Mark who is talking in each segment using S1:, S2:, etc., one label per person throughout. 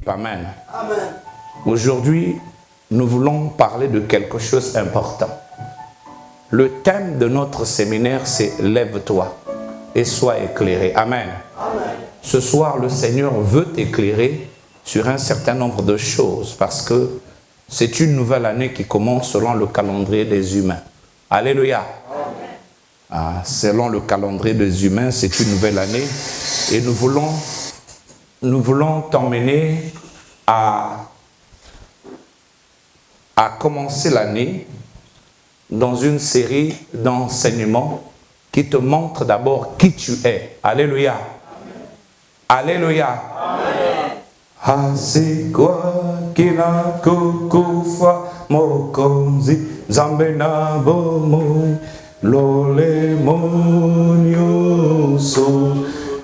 S1: Amen.
S2: Amen.
S1: Aujourd'hui, nous voulons parler de quelque chose d'important. Le thème de notre séminaire, c'est « Lève-toi et sois éclairé ». Amen.
S2: Amen.
S1: Ce soir, le Seigneur veut t'éclairer sur un certain nombre de choses parce que c'est une nouvelle année qui commence selon le calendrier des humains. Alléluia. Selon le calendrier des humains, c'est une nouvelle année et nous voulons t'emmener à commencer l'année dans une série d'enseignements qui te montrent d'abord qui tu es. Alléluia. Alléluia. Hasikwa kila kukufa mokonzi zambena bomoy lole monyoso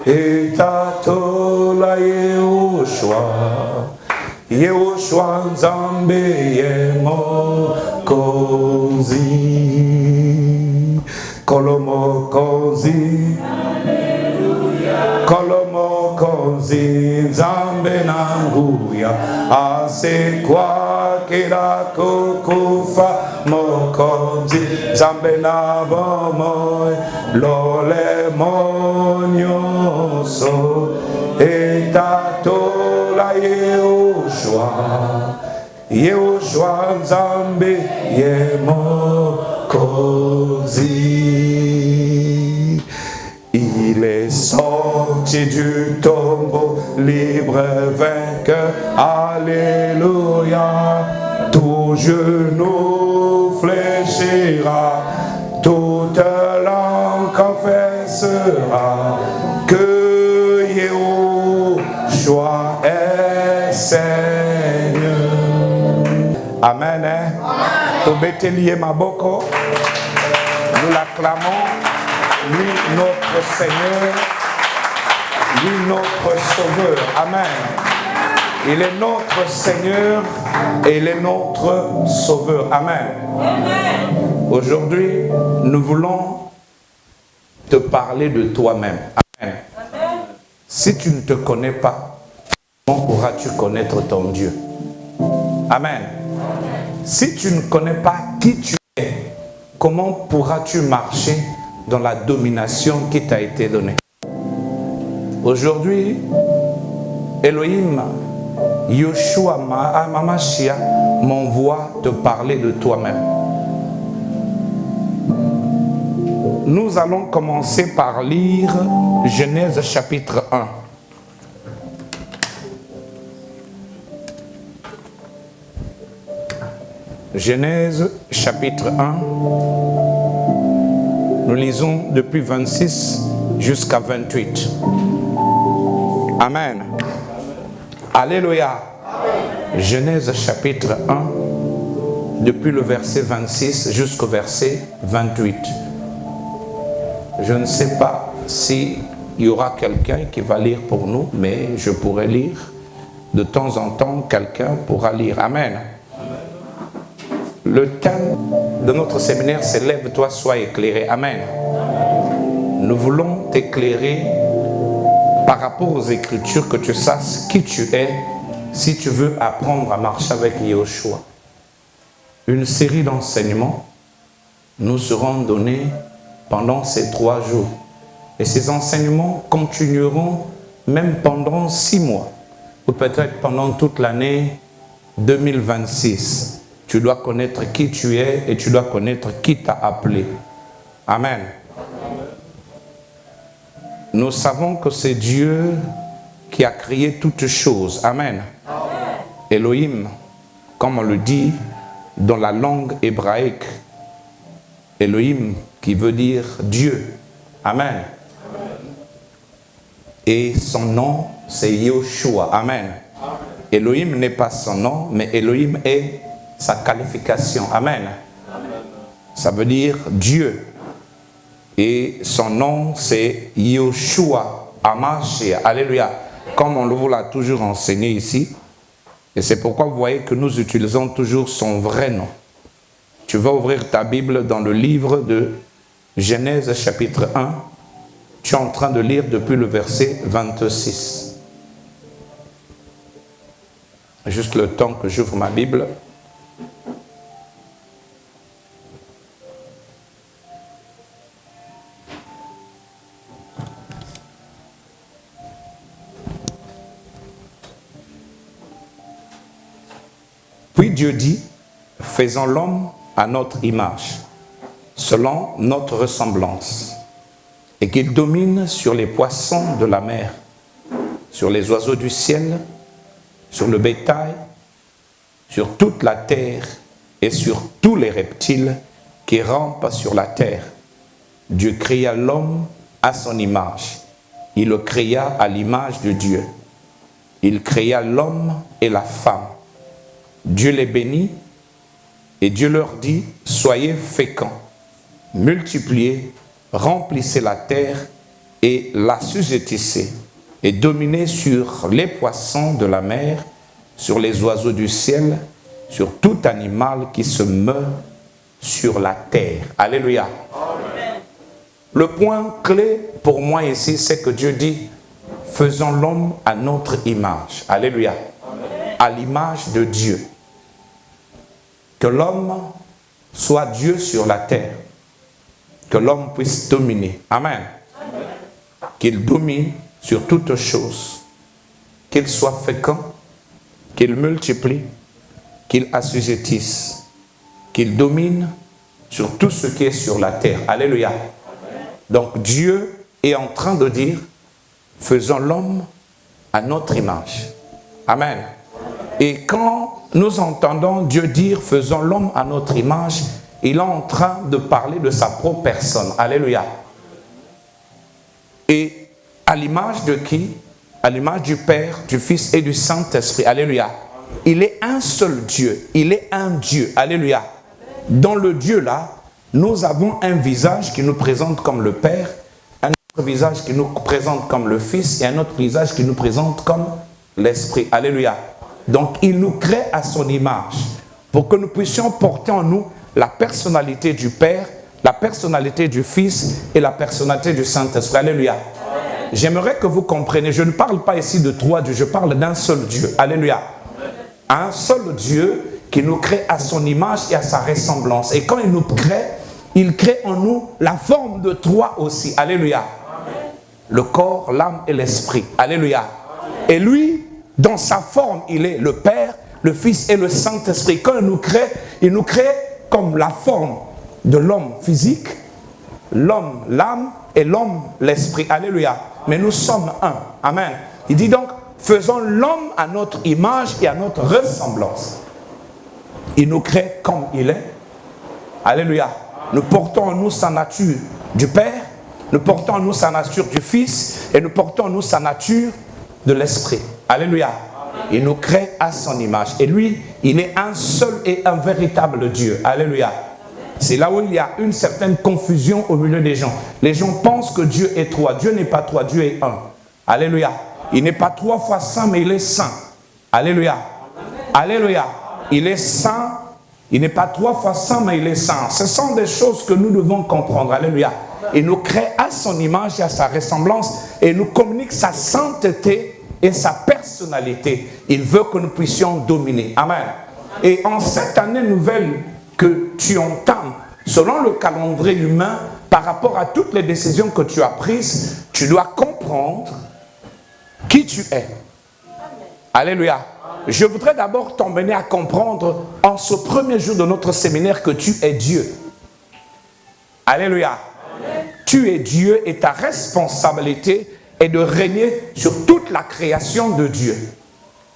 S1: etatola Yehoshua nzambe yemokonzi kolomokonzi kolomokonzi nzambe nanguya asekwa kila kukufa mokonzi nzambe na bomoy lole monyoso etatola Yehoshua nzambe yemokonzi. Il est sorti du tombeau, libre vainqueur, alléluia. Tout genou fléchira, toute langue confessera que Yehoshua est Seigneur. Amen. Tobeteliye maboko. Nous l'acclamons. Lui, notre Seigneur, lui, notre Sauveur. Amen. Il est notre Seigneur et il est notre Sauveur. Amen. Amen. Aujourd'hui, nous voulons te parler de toi-même. Amen. Amen. Si tu ne te connais pas, comment pourras-tu connaître ton Dieu? Amen. Amen. Si tu ne connais pas qui tu es, comment pourras-tu marcher dans la domination qui t'a été donnée? Aujourd'hui, Elohim, Yoshua Mamashia m'envoie te parler de toi-même. Nous allons commencer par lire Genèse chapitre 1. Genèse chapitre 1. Nous lisons depuis 26 jusqu'à 28. Amen. Alléluia. Amen. Genèse chapitre 1, depuis le verset 26 jusqu'au verset 28. Je ne sais pas s'il y aura quelqu'un qui va lire pour nous, mais je pourrai lire. De temps en temps, quelqu'un pourra lire. Amen. Le thème de notre séminaire, c'est « Lève-toi, sois éclairé ». Amen. Nous voulons t'éclairer par rapport aux Écritures, que tu saches qui tu es, si tu veux apprendre à marcher avec Yehoshua. Une série d'enseignements nous seront donnés pendant ces 3 jours. Et ces enseignements continueront même pendant 6 mois, ou peut-être pendant toute l'année 2026. Tu dois connaître qui tu es et tu dois connaître qui t'a appelé. Amen. Nous savons que c'est Dieu qui a créé toutes choses. Amen. Elohim, comme on le dit dans la langue hébraïque. Elohim qui veut dire Dieu. Amen. Et son nom, c'est Yehoshua. Amen. Elohim n'est pas son nom, mais Elohim est sa qualification. Amen. Ça veut dire Dieu. Et son nom, c'est Yoshua Amashia. Alléluia. Comme on vous l'a toujours enseigné ici. Et c'est pourquoi vous voyez que nous utilisons toujours son vrai nom. Tu vas ouvrir ta Bible dans le livre de Genèse chapitre 1. Tu es en train de lire depuis le verset 26. Juste le temps que j'ouvre ma Bible. Puis Dieu dit, faisons l'homme à notre image, selon notre ressemblance, et qu'il domine sur les poissons de la mer, sur les oiseaux du ciel, sur le bétail, sur toute la terre et sur tous les reptiles qui rampent sur la terre. Dieu créa l'homme à son image. Il le créa à l'image de Dieu. Il créa l'homme et la femme. Dieu les bénit et Dieu leur dit, soyez féconds, multipliez, remplissez la terre et l'assujettissez, et dominez sur les poissons de la mer, sur les oiseaux du ciel, sur tout animal qui se meut sur la terre. Alléluia. Amen. Le point clé pour moi ici, c'est que Dieu dit, faisons l'homme à notre image. Alléluia. Amen. À l'image de Dieu. Que l'homme soit Dieu sur la terre. Que l'homme puisse dominer. Amen. Amen. Qu'il domine sur toutes choses. Qu'il soit fécond. Qu'il multiplie. Qu'il assujettisse. Qu'il domine sur tout ce qui est sur la terre. Alléluia. Amen. Donc Dieu est en train de dire, faisons l'homme à notre image. Amen. Et quand nous entendons Dieu dire, faisons l'homme à notre image, il est en train de parler de sa propre personne. Alléluia. Et à l'image de qui? À l'image du Père, du Fils et du Saint-Esprit. Alléluia. Il est un seul Dieu. Il est un Dieu. Alléluia. Dans le Dieu là, nous avons un visage qui nous présente comme le Père, un autre visage qui nous présente comme le Fils et un autre visage qui nous présente comme l'Esprit. Alléluia. Donc, il nous crée à son image pour que nous puissions porter en nous la personnalité du Père, la personnalité du Fils et la personnalité du Saint-Esprit. Alléluia. J'aimerais que vous compreniez, je ne parle pas ici de trois dieux, je parle d'un seul Dieu. Alléluia. Un seul Dieu qui nous crée à son image et à sa ressemblance. Et quand il nous crée, il crée en nous la forme de trois aussi. Alléluia. Le corps, l'âme et l'esprit. Alléluia. Et lui, dans sa forme, il est le Père, le Fils et le Saint-Esprit. Quand il nous crée comme la forme de l'homme physique, l'homme l'âme et l'homme l'esprit. Alléluia. Mais nous sommes un. Amen. Il dit donc, faisons l'homme à notre image et à notre ressemblance. Il nous crée comme il est. Alléluia. Nous portons en nous sa nature du Père, nous portons en nous sa nature du Fils et nous portons en nous sa nature de l'Esprit. Alléluia. Il nous crée à son image. Et lui, il est un seul et un véritable Dieu. Alléluia. C'est là où il y a une certaine confusion au milieu des gens. Les gens pensent que Dieu est trois. Dieu n'est pas trois, Dieu est un. Alléluia. Il n'est pas 3 fois saint, mais il est saint. Alléluia. Alléluia. Il est saint. Il n'est pas 3 fois saint, mais il est saint. Ce sont des choses que nous devons comprendre. Alléluia. Il nous crée à son image et à sa ressemblance et nous communique sa sainteté et sa personnalité. Il veut que nous puissions dominer. Amen. Et en cette année nouvelle que tu entames, selon le calendrier humain, par rapport à toutes les décisions que tu as prises, tu dois comprendre qui tu es. Alléluia. Je voudrais d'abord t'emmener à comprendre en ce premier jour de notre séminaire que tu es Dieu. Alléluia. Tu es Dieu et ta responsabilité est de régner sur toute la création de Dieu.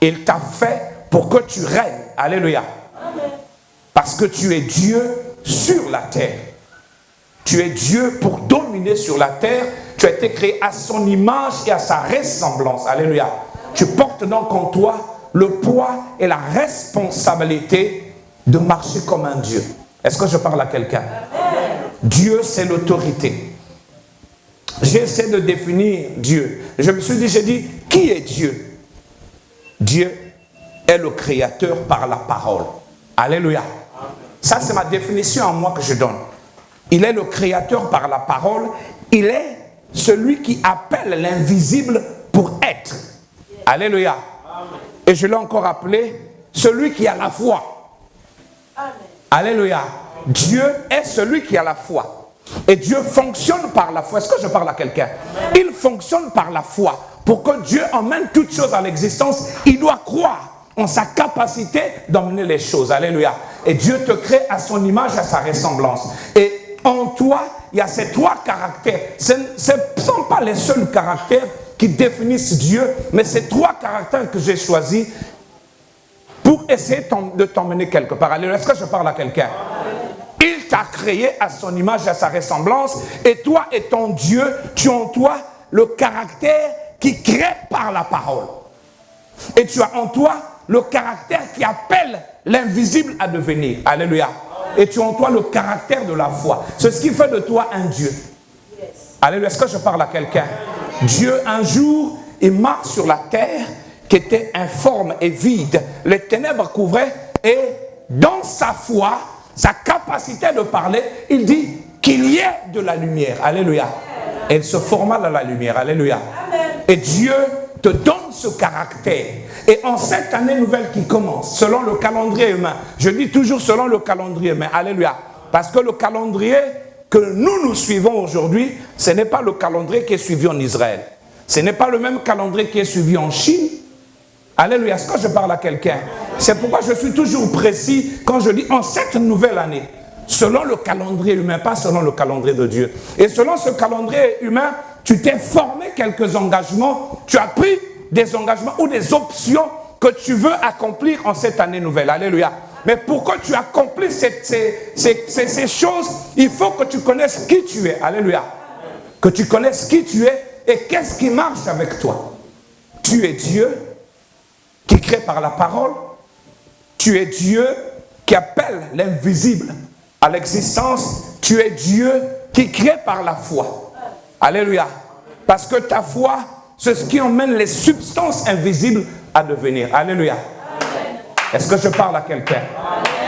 S1: Il t'a fait pour que tu règnes. Alléluia. Parce que tu es Dieu sur la terre. Tu es Dieu pour dominer sur la terre. Tu as été créé à son image et à sa ressemblance. Alléluia. Tu portes donc en toi le poids et la responsabilité de marcher comme un Dieu. Est-ce que je parle à quelqu'un? Dieu, c'est l'autorité. J'essaie de définir Dieu. Je me suis dit, j'ai dit, qui est Dieu? Dieu est le créateur par la parole. Alléluia. Ça, c'est ma définition en moi que je donne. Il est le créateur par la parole. Il est celui qui appelle l'invisible pour être. Alléluia. Et je l'ai encore appelé celui qui a la foi. Amen. Alléluia. Dieu est celui qui a la foi. Et Dieu fonctionne par la foi. Est-ce que je parle à quelqu'un? Il fonctionne par la foi. Pour que Dieu emmène toutes choses à l'existence, il doit croire en sa capacité d'emmener les choses. Alléluia. Et Dieu te crée à son image, à sa ressemblance. Et en toi, il y a ces trois caractères. Ce ne sont pas les seuls caractères qui définissent Dieu, mais ces trois caractères que j'ai choisis pour essayer de t'emmener quelque part. Alléluia. Est-ce que je parle à quelqu'un? Il t'a créé à son image, à sa ressemblance, et toi étant Dieu, tu as en toi le caractère qui crée par la parole. Et tu as en toi le caractère qui appelle l'invisible à devenir. Alléluia. Et tu as en toi le caractère de la foi. C'est ce qui fait de toi un Dieu. Alléluia. Est-ce que je parle à quelqu'un? Dieu, un jour, il marche sur la terre qui était informe et vide. Les ténèbres couvraient et dans sa foi, sa capacité de parler, il dit qu'il y ait de la lumière. Alléluia. Et il se forma dans la lumière. Alléluia. Et Dieu te donne ce caractère. Et en cette année nouvelle qui commence, selon le calendrier humain, je dis toujours selon le calendrier humain, alléluia, parce que le calendrier que nous suivons aujourd'hui, ce n'est pas le calendrier qui est suivi en Israël. Ce n'est pas le même calendrier qui est suivi en Chine. Alléluia, est-ce que je parle à quelqu'un? C'est pourquoi je suis toujours précis quand je dis en cette nouvelle année, selon le calendrier humain, pas selon le calendrier de Dieu. Et selon ce calendrier humain, tu t'es formé quelques engagements, tu as pris des engagements ou des options que tu veux accomplir en cette année nouvelle. Alléluia. Mais pour que tu accomplisses ces choses, il faut que tu connaisses qui tu es. Alléluia. Que tu connaisses qui tu es et qu'est-ce qui marche avec toi. Tu es Dieu qui crée par la parole. Tu es Dieu qui appelle l'invisible à l'existence. Tu es Dieu qui crée par la foi. Alléluia. Parce que ta foi, c'est ce qui emmène les substances invisibles à devenir. Alléluia. Est-ce que je parle à quelqu'un?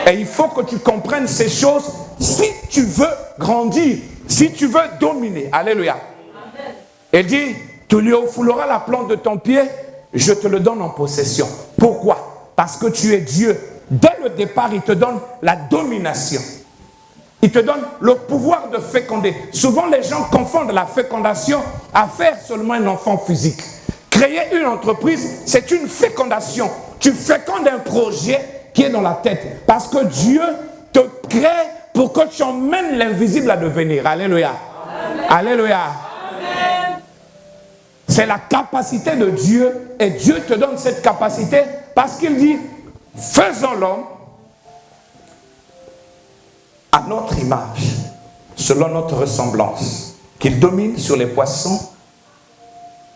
S1: Et il faut que tu comprennes ces choses si tu veux grandir, si tu veux dominer. Alléluia. Il dit, tu lui fouleras la plante de ton pied, je te le donne en possession. Pourquoi? Parce que tu es Dieu. Dès le départ, il te donne la domination. Il te donne le pouvoir de féconder. Souvent, les gens confondent la fécondation à faire seulement un enfant physique. Créer une entreprise, c'est une fécondation. Tu fécondes un projet qui est dans la tête. Parce que Dieu te crée pour que tu emmènes l'invisible à devenir. Alléluia. Amen. Alléluia. Amen. C'est la capacité de Dieu. Et Dieu te donne cette capacité parce qu'il dit, faisons l'homme à notre image, selon notre ressemblance, qu'il domine sur les poissons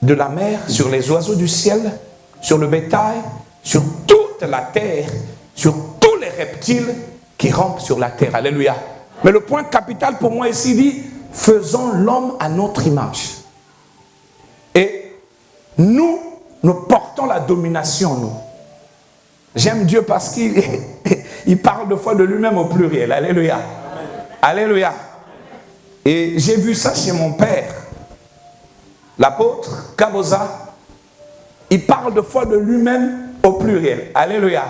S1: de la mer, sur les oiseaux du ciel, sur le bétail, sur toute la terre, sur tous les reptiles qui rampent sur la terre. Alléluia. Mais le point capital pour moi ici dit, faisons l'homme à notre image. Et nous portons la domination, nous. J'aime Dieu parce qu'il parle deux fois de lui-même au pluriel. Alléluia. Alléluia. Et j'ai vu ça chez mon père. L'apôtre Kaboza, il parle deux fois de lui-même au pluriel. Alléluia.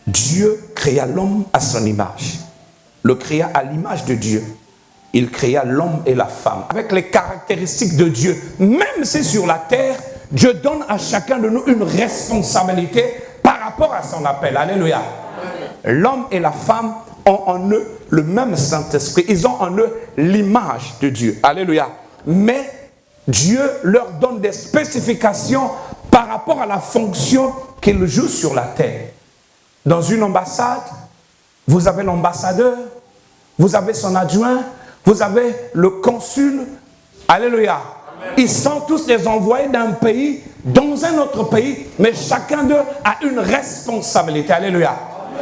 S1: Dieu créa l'homme à son image. Le créa à l'image de Dieu. Il créa l'homme et la femme avec les caractéristiques de Dieu. Même si sur la terre, Dieu donne à chacun de nous une responsabilité par rapport à son appel. Alléluia. L'homme et la femme ont en eux le même Saint-Esprit. Ils ont en eux l'image de Dieu. Alléluia. Mais Dieu leur donne des spécifications par rapport à la fonction qu'ils jouent sur la terre. Dans une ambassade, vous avez l'ambassadeur, vous avez son adjoint, vous avez le consul. Alléluia. Ils sont tous les envoyés d'un pays dans un autre pays, mais chacun d'eux a une responsabilité. Alléluia.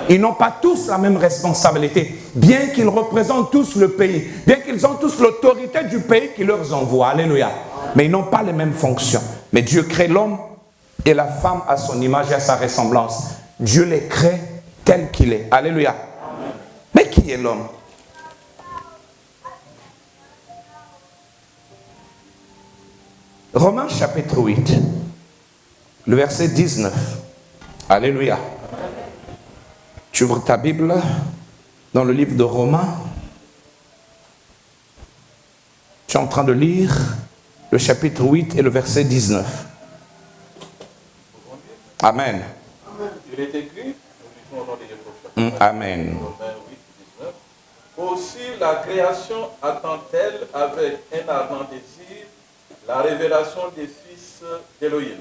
S1: Ils n'ont pas tous la même responsabilité, bien qu'ils représentent tous le pays, bien qu'ils ont tous l'autorité du pays qui leur envoie. Alléluia. Mais ils n'ont pas les mêmes fonctions. Mais Dieu crée l'homme et la femme à son image et à sa ressemblance. Dieu les crée tel qu'il est. Alléluia. Mais qui est l'homme? Romains chapitre 8, le verset 19. Alléluia. Tu ouvres ta Bible dans le livre de Romains. Tu es en train de lire le chapitre 8 et le verset 19. Amen.
S2: Il est écrit, nous lisons au nom de Jésus.
S1: Amen.
S2: Romains 8, 19. Aussi la création attend-elle avec un ardent désir la révélation des fils d'Élohim.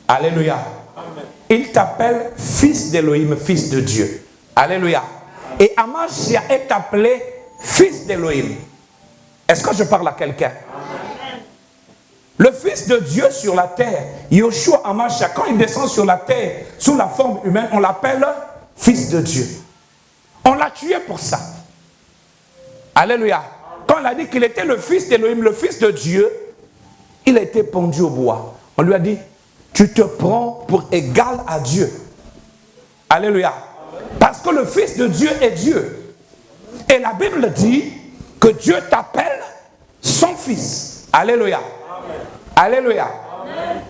S1: Alléluia.
S2: Amen.
S1: Il t'appelle fils d'Élohim, fils de Dieu. Alléluia. Et Amashia est appelé fils d'Élohim. Est-ce que je parle à quelqu'un? Le fils de Dieu sur la terre, Yoshua Amashia, quand il descend sur la terre sous la forme humaine, on l'appelle fils de Dieu. On l'a tué pour ça. Alléluia. Quand on a dit qu'il était le fils d'Élohim, le fils de Dieu, il a été pendu au bois. On lui a dit, tu te prends pour égal à Dieu. Alléluia. Parce que le fils de Dieu est Dieu. Et la Bible dit que Dieu t'appelle son fils. Alléluia. Amen. Alléluia. Amen.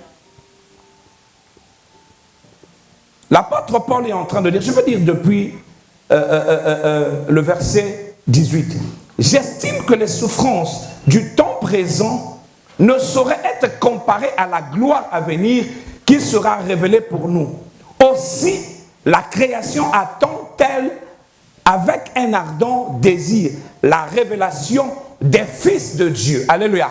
S1: L'apôtre Paul est en train de dire, je veux dire depuis le verset 18. J'estime que les souffrances du temps présent ne sauraient être comparées à la gloire à venir qui sera révélée pour nous. Aussi, la création attend-elle avec un ardent désir la révélation des fils de Dieu. Alléluia.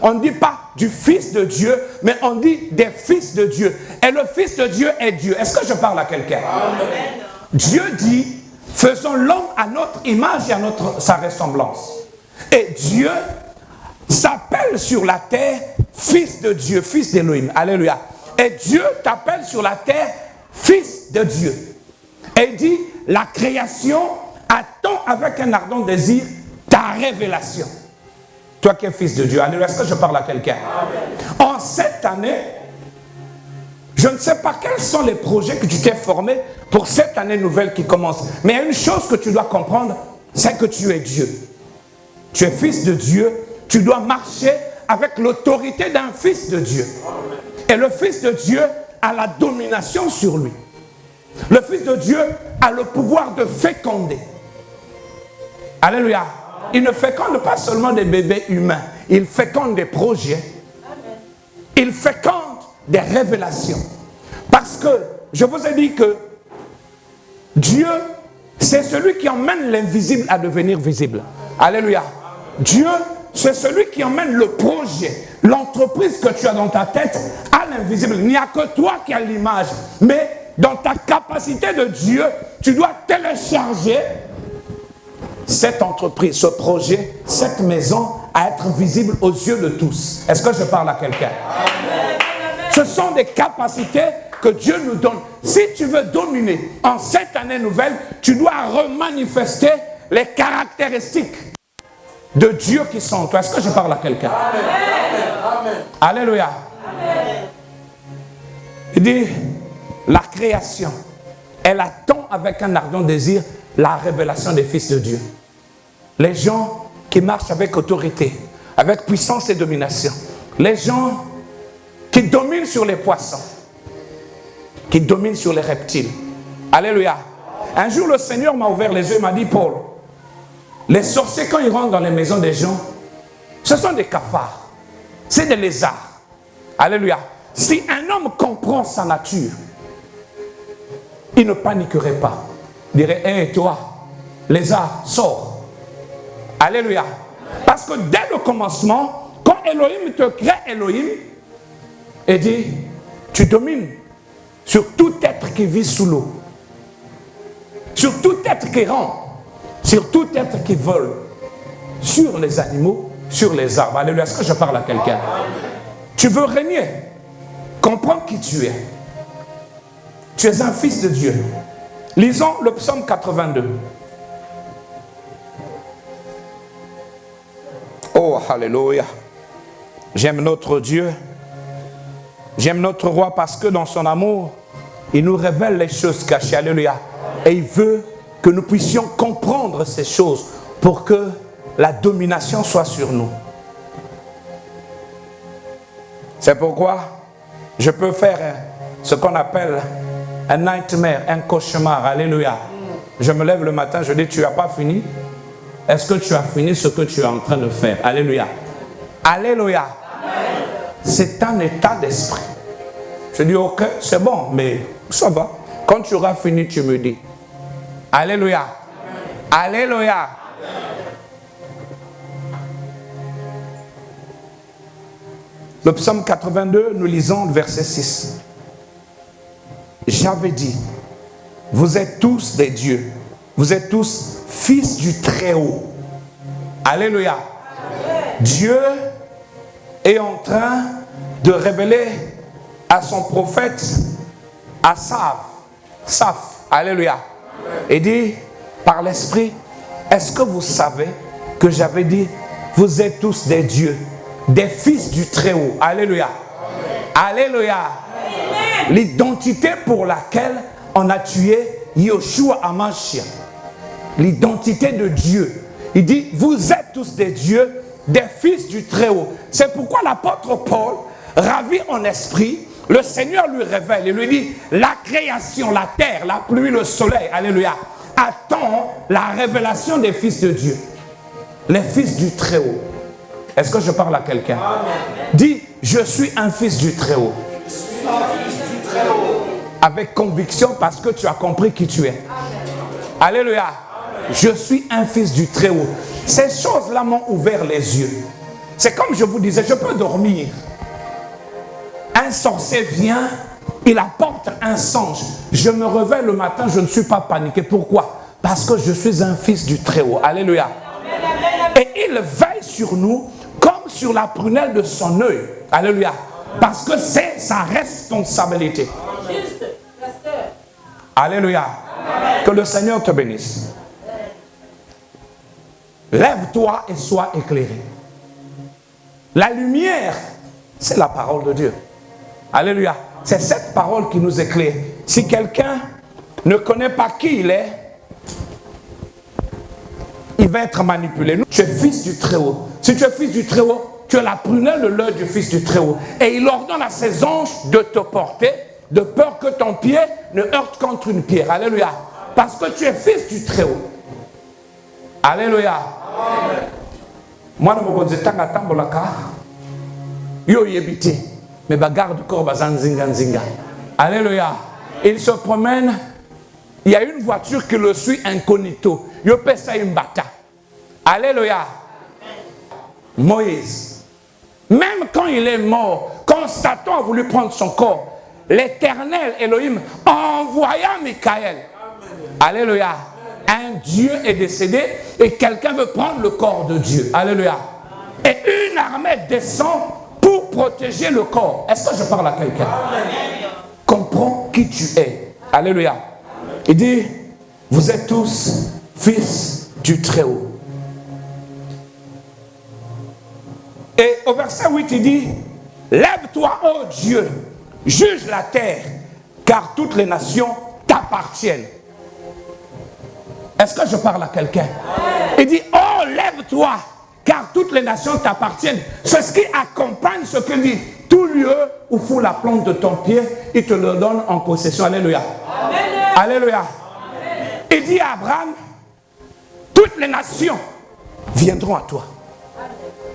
S1: On ne dit pas du fils de Dieu, mais on dit des fils de Dieu. Et le fils de Dieu est Dieu. Est-ce que je parle à quelqu'un? Dieu dit, faisons l'homme à notre image et à sa ressemblance. Et Dieu s'appelle sur la terre fils de Dieu, fils d'Élohim. Alléluia. Et Dieu t'appelle sur la terre fils de Dieu. Et il dit, la création attend avec un ardent désir ta révélation. Toi qui es fils de Dieu. Alléluia. Est-ce que je parle à quelqu'un? En cette année, je ne sais pas quels sont les projets que tu t'es formé pour cette année nouvelle qui commence. Mais il y a une chose que tu dois comprendre, c'est que tu es Dieu. Tu es fils de Dieu. Tu dois marcher avec l'autorité d'un fils de Dieu. Et le fils de Dieu a la domination sur lui. Le fils de Dieu a le pouvoir de féconder. Alléluia. Il ne féconde pas seulement des bébés humains. Il féconde des projets. Il féconde des révélations. Parce que je vous ai dit que Dieu, c'est celui qui emmène l'invisible à devenir visible. Alléluia. Dieu, c'est celui qui emmène le projet, l'entreprise que tu as dans ta tête à l'invisible. Il n'y a que toi qui as l'image. Mais dans ta capacité de Dieu, tu dois télécharger cette entreprise, ce projet, cette maison à être visible aux yeux de tous. Est-ce que je parle à quelqu'un? Ce sont des capacités que Dieu nous donne. Si tu veux dominer en cette année nouvelle, tu dois remanifester les caractéristiques de Dieu qui sont en toi. Est-ce que je parle à quelqu'un? Alléluia. Amen. Il dit, la création, elle attend avec un ardent désir la révélation des fils de Dieu. Les gens qui marchent avec autorité, avec puissance et domination. Les gens qui dominent sur les poissons, qui dominent sur les reptiles. Alléluia. Un jour, le Seigneur m'a ouvert les yeux et m'a dit, Paul, les sorciers, quand ils rentrent dans les maisons des gens, ce sont des cafards. C'est des lézards. Alléluia. Si un homme comprend sa nature, il ne paniquerait pas. Il dirait, hé, toi, lézard, sors. Alléluia. Parce que dès le commencement, quand Elohim te crée Elohim, il dit, tu domines sur tout être qui vit sous l'eau, sur tout être qui rampe, sur tout être qui vole, sur les animaux, sur les arbres. Alléluia. Est-ce que je parle à quelqu'un? Tu veux régner? Comprends qui tu es. Tu es un fils de Dieu. Lisons le psaume 82. Oh, alléluia. J'aime notre Dieu. J'aime notre roi parce que dans son amour, il nous révèle les choses cachées. Alléluia. Et il veut que nous puissions comprendre ces choses pour que la domination soit sur nous. C'est pourquoi je peux faire ce qu'on appelle un nightmare, un cauchemar. Alléluia. Je me lève le matin, je dis, tu n'as pas fini? Est-ce que tu as fini ce que tu es en train de faire? Alléluia. Alléluia. C'est un état d'esprit. Je dis, ok, c'est bon, mais ça va. Quand tu auras fini, tu me dis. Alléluia. Alléluia. Le psaume 82, nous lisons le verset 6. J'avais dit, vous êtes tous des dieux. Vous êtes tous fils du Très-Haut. Alléluia. Dieu est en train de révéler à son prophète Asaph. Alléluia. Et dit, par l'esprit, est-ce que vous savez que j'avais dit, vous êtes tous des dieux, des fils du Très-Haut. Alléluia. Alléluia. L'identité pour laquelle on a tué Yoshua Hamashiach. L'identité de Dieu. Il dit, vous êtes tous des dieux, des fils du Très-Haut. C'est pourquoi l'apôtre Paul, ravi en esprit, le Seigneur lui révèle et lui dit, la création, la terre, la pluie, le soleil, alléluia, attend la révélation des fils de Dieu. Les fils du Très-Haut. Est-ce que je parle à quelqu'un? Dis, je suis un fils du Très-Haut. Avec conviction parce que tu as compris qui tu es. Alléluia. Je suis un fils du Très-Haut. Ces choses-là m'ont ouvert les yeux. C'est comme je vous disais, je peux dormir. Un sorcier vient, il apporte un songe. Je me réveille le matin, je ne suis pas paniqué. Pourquoi? Parce que je suis un fils du Très-Haut. Alléluia. Et il veille sur nous comme sur la prunelle de son œil. Alléluia. Parce que c'est sa responsabilité. Alléluia. Que le Seigneur te bénisse. Lève-toi et sois éclairé. La lumière, c'est la parole de Dieu. Alléluia. C'est cette parole qui nous éclaire. Si quelqu'un ne connaît pas qui il est, il va être manipulé. Tu es fils du Très-Haut. Si tu es fils du Très-Haut, tu as la prunelle de l'œil du fils du Très-Haut. Et il ordonne à ses anges de te porter, de peur que ton pied ne heurte contre une pierre. Alléluia. Parce que tu es fils du Très-Haut. Alléluia. Moi, je me dis, yo yebite, mais bagarre du corps bazanzinga nzinga. Alléluia. Il se promène. Il y a une voiture qui le suit incognito. Yo pesa imbata. Alléluia. Moïse. Même quand il est mort, quand Satan a voulu prendre son corps, l'Éternel Elohim envoya Michael. Alléluia. Un Dieu est décédé et quelqu'un veut prendre le corps de Dieu. Alléluia. Et une armée descend pour protéger le corps. Est-ce que je parle à quelqu'un? Comprends qui tu es. Alléluia. Il dit, vous êtes tous fils du Très-Haut. Et au verset 8, il dit, lève-toi, ô Dieu, juge la terre, car toutes les nations t'appartiennent. Est-ce que je parle à quelqu'un? Il dit, oh, lève-toi, car toutes les nations t'appartiennent. C'est ce qui accompagne ce qu'il dit. Tout lieu où fout la plante de ton pied, il te le donne en possession. Alléluia. Amen. Alléluia. Amen. Il dit à Abraham, toutes les nations viendront à toi.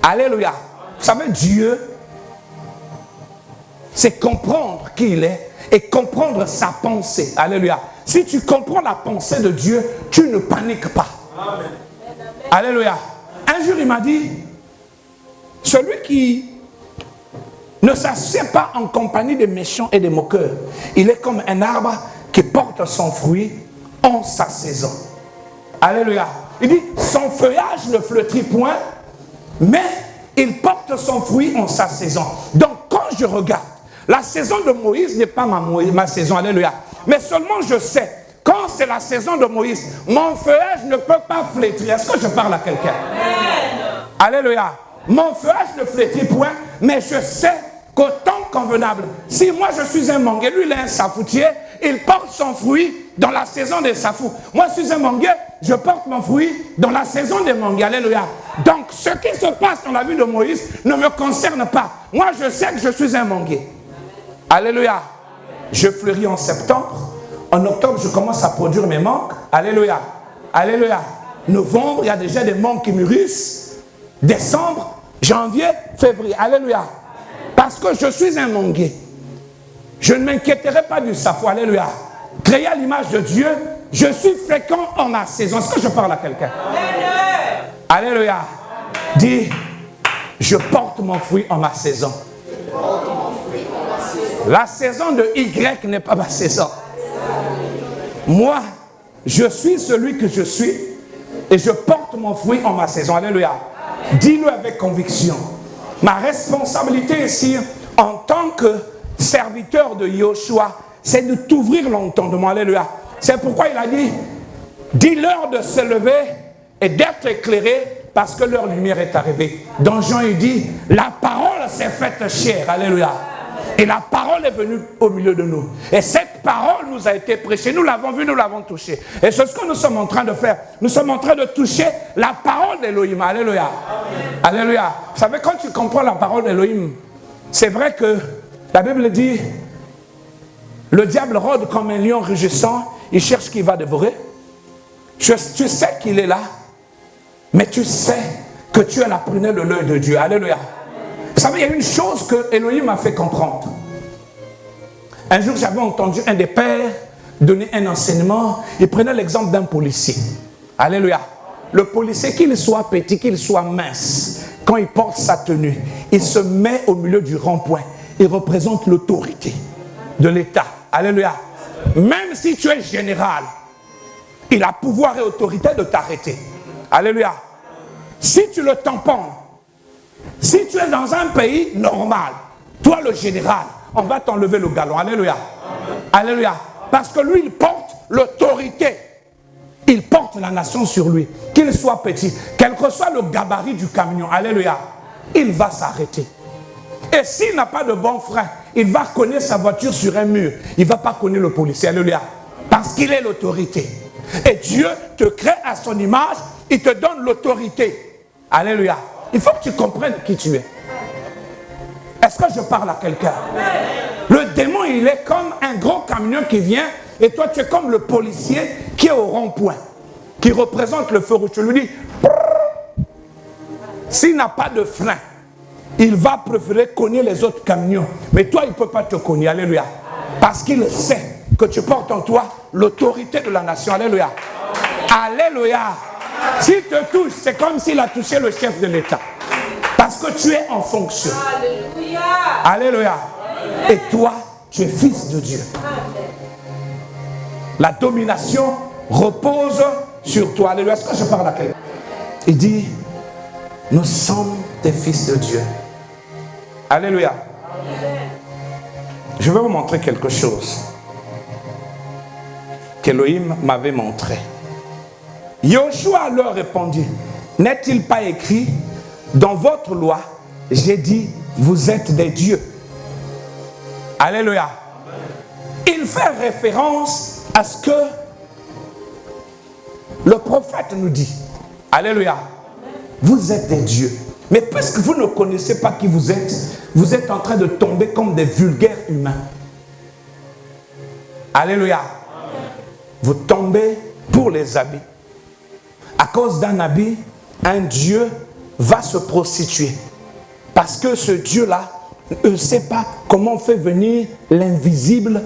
S1: Alléluia. Vous savez, Dieu, c'est comprendre qui il est et comprendre sa pensée. Alléluia. Si tu comprends la pensée de Dieu, tu ne paniques pas. Amen. Alléluia. Un jour, il m'a dit, celui qui ne s'assied pas en compagnie des méchants et des moqueurs, il est comme un arbre qui porte son fruit en sa saison. Alléluia. Il dit, son feuillage ne flétrit point, mais il porte son fruit en sa saison. Donc, quand je regarde, la saison de Moïse n'est pas ma saison. Alléluia. Mais seulement je sais, quand c'est la saison de Moïse, mon feuillage ne peut pas flétrir. Est-ce que je parle à quelqu'un? Alléluia. Mon feuillage ne flétrit point, mais je sais qu'au temps convenable, si moi je suis un mangue, lui il est un safoutier, il porte son fruit dans la saison des safou. Moi, je suis un manguier, je porte mon fruit dans la saison des manguiers. Alléluia. Donc, ce qui se passe dans la vie de Moïse ne me concerne pas. Moi, je sais que je suis un manguier. Alléluia. Je fleuris en septembre. En octobre, je commence à produire mes mangues. Alléluia. Alléluia. Novembre, il y a déjà des mangues qui mûrissent. Décembre, janvier, février. Alléluia. Parce que je suis un manguier. Je ne m'inquiéterai pas du safou. Alléluia. Créé à l'image de Dieu, je suis fécond en ma saison. Est-ce que je parle à quelqu'un? Alléluia. Dis, je porte mon fruit en ma saison. La saison de Y n'est pas ma saison. Moi, je suis celui que je suis et je porte mon fruit en ma saison. Alléluia. Dis-le avec conviction. Ma responsabilité ici, en tant que serviteur de Yoshua, c'est de t'ouvrir l'entendement. Alléluia. C'est pourquoi il a dit, dis-leur de se lever et d'être éclairés parce que leur lumière est arrivée. Dans Jean, il dit, la parole s'est faite chair. Alléluia. Et la parole est venue au milieu de nous. Et cette parole nous a été prêchée. Nous l'avons vue, nous l'avons touchée. Et c'est ce que nous sommes en train de faire. Nous sommes en train de toucher la parole d'Elohim. Alléluia. Amen. Alléluia. Vous savez, quand tu comprends la parole d'Elohim, c'est vrai que la Bible dit, le diable rôde comme un lion rugissant. Il cherche qui va dévorer. Tu sais qu'il est là. Mais tu sais que tu es la prunelle de l'œil de Dieu. Alléluia. Vous savez, il y a une chose que Elohim m'a fait comprendre. Un jour, j'avais entendu un des pères donner un enseignement. Il prenait l'exemple d'un policier. Alléluia. Le policier, qu'il soit petit, qu'il soit mince, quand il porte sa tenue, il se met au milieu du rond-point. Il représente l'autorité de l'État. Alléluia. Même si tu es général, il a pouvoir et autorité de t'arrêter. Alléluia. Si tu le tamponnes, si tu es dans un pays normal, toi le général, on va t'enlever le galon. Alléluia. Amen. Alléluia. Parce que lui, il porte l'autorité. Il porte la nation sur lui. Qu'il soit petit, quel que soit le gabarit du camion. Alléluia. Il va s'arrêter. Et s'il n'a pas de bon frein, il va cogner sa voiture sur un mur. Il ne va pas cogner le policier. Alléluia. Parce qu'il est l'autorité. Et Dieu te crée à son image. Il te donne l'autorité. Alléluia. Il faut que tu comprennes qui tu es. Est-ce que je parle à quelqu'un? Le démon, il est comme un gros camion qui vient et toi, tu es comme le policier qui est au rond-point, qui représente le feu rouge. Tu lui dis, s'il n'a pas de frein, il va préférer cogner les autres camions. Mais toi, il ne peut pas te cogner. Alléluia. Parce qu'il sait que tu portes en toi l'autorité de la nation. Alléluia. Alléluia. S'il te touche, c'est comme s'il a touché le chef de l'État. Parce que tu es en fonction. Alléluia. Alléluia. Et toi, tu es fils de Dieu. La domination repose sur toi. Alléluia. Est-ce que je parle à quelqu'un? Il dit, nous sommes des fils de Dieu. Alléluia. Je vais vous montrer quelque chose qu'Elohim m'avait montré. Yoshua leur répondit, n'est-il pas écrit dans votre loi, j'ai dit, vous êtes des dieux. Alléluia. Il fait référence à ce que le prophète nous dit. Alléluia. Vous êtes des dieux. Mais puisque vous ne connaissez pas qui vous êtes en train de tomber comme des vulgaires humains. Alléluia. Vous tombez pour les habits. À cause d'un habit, un Dieu va se prostituer. Parce que ce Dieu-là ne sait pas comment on fait venir l'invisible